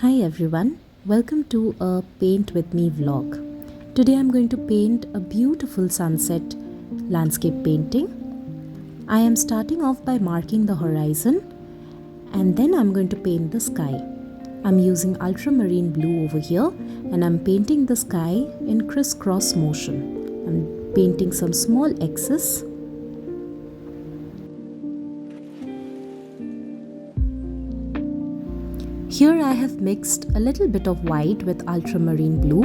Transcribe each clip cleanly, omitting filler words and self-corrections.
Hi everyone, welcome to a Paint With Me vlog. Today I'm going to paint a beautiful sunset landscape painting. I am starting off by marking the horizon and then I'm going to paint the sky. I'm using ultramarine blue over here and I'm painting the sky in crisscross motion. I'm painting some small X's. Here I have mixed a little bit of white with ultramarine blue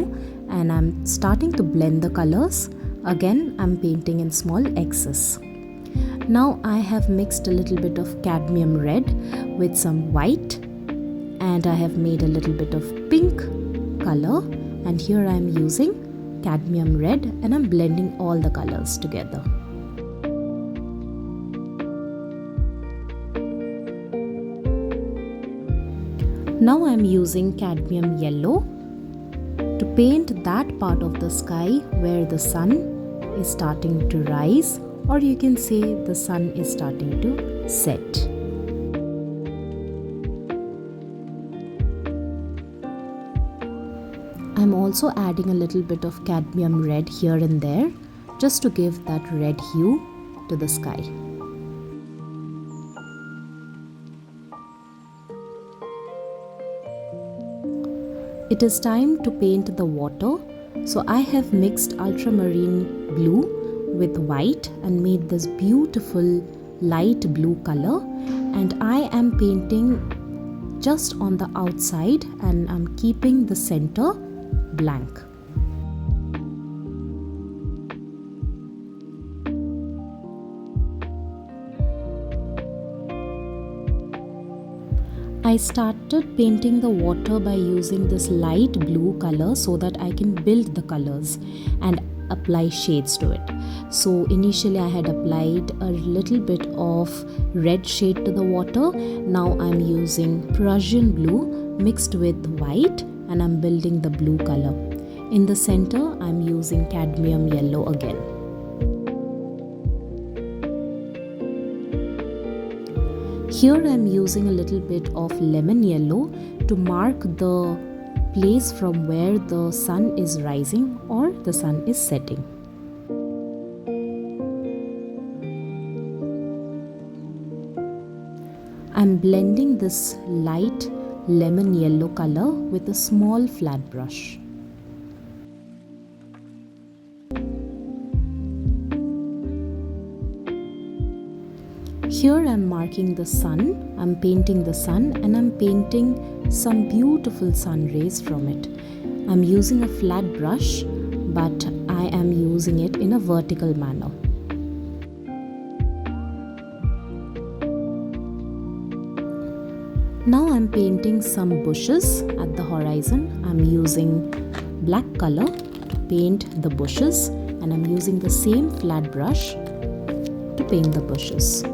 and I'm starting to blend the colors. Again, I'm painting in small X's. Now I have mixed a little bit of cadmium red with some white and I have made a little bit of pink color, and here I am using cadmium red and I'm blending all the colors together. Now I am using cadmium yellow to paint that part of the sky where the sun is starting to rise, or you can say the sun is starting to set. I'm also adding a little bit of cadmium red here and there just to give that red hue to the sky. It is time to paint the water, so I have mixed ultramarine blue with white and made this beautiful light blue color, and I am painting just on the outside and I'm keeping the center blank. I started painting the water by using this light blue color so that I can build the colors and apply shades to it. So initially I had applied a little bit of red shade to the water. Now I'm using Prussian blue mixed with white and I'm building the blue color. In the center I'm using cadmium yellow again. Here I am using a little bit of lemon yellow to mark the place from where the sun is rising or the sun is setting. I'm blending this light lemon yellow color with a small flat brush. Here I'm marking the sun, I'm painting the sun and I'm painting some beautiful sun rays from it. I'm using a flat brush, but I am using it in a vertical manner. Now I'm painting some bushes at the horizon. I'm using black color to paint the bushes and I'm using the same flat brush to paint the bushes.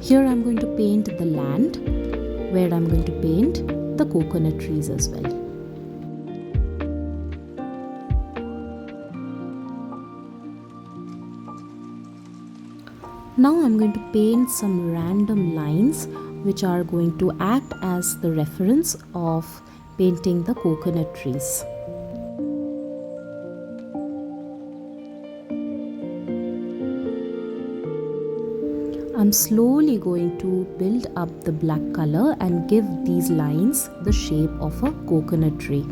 Here I'm going to paint the land where I'm going to paint the coconut trees as well. Now I'm going to paint some random lines which are going to act as the reference of painting the coconut trees. I'm slowly going to build up the black color and give these lines the shape of a coconut tree.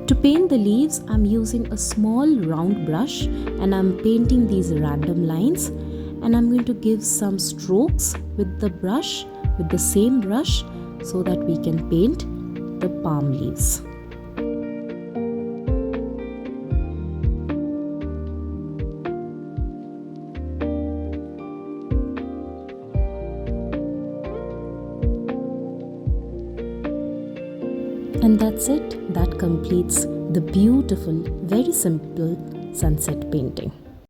To paint the leaves, I'm using a small round brush and I'm painting these random lines, and I'm going to give some strokes with the brush, with the same brush, so that we can paint the palm leaves. And that's it. That completes the beautiful, very simple sunset painting.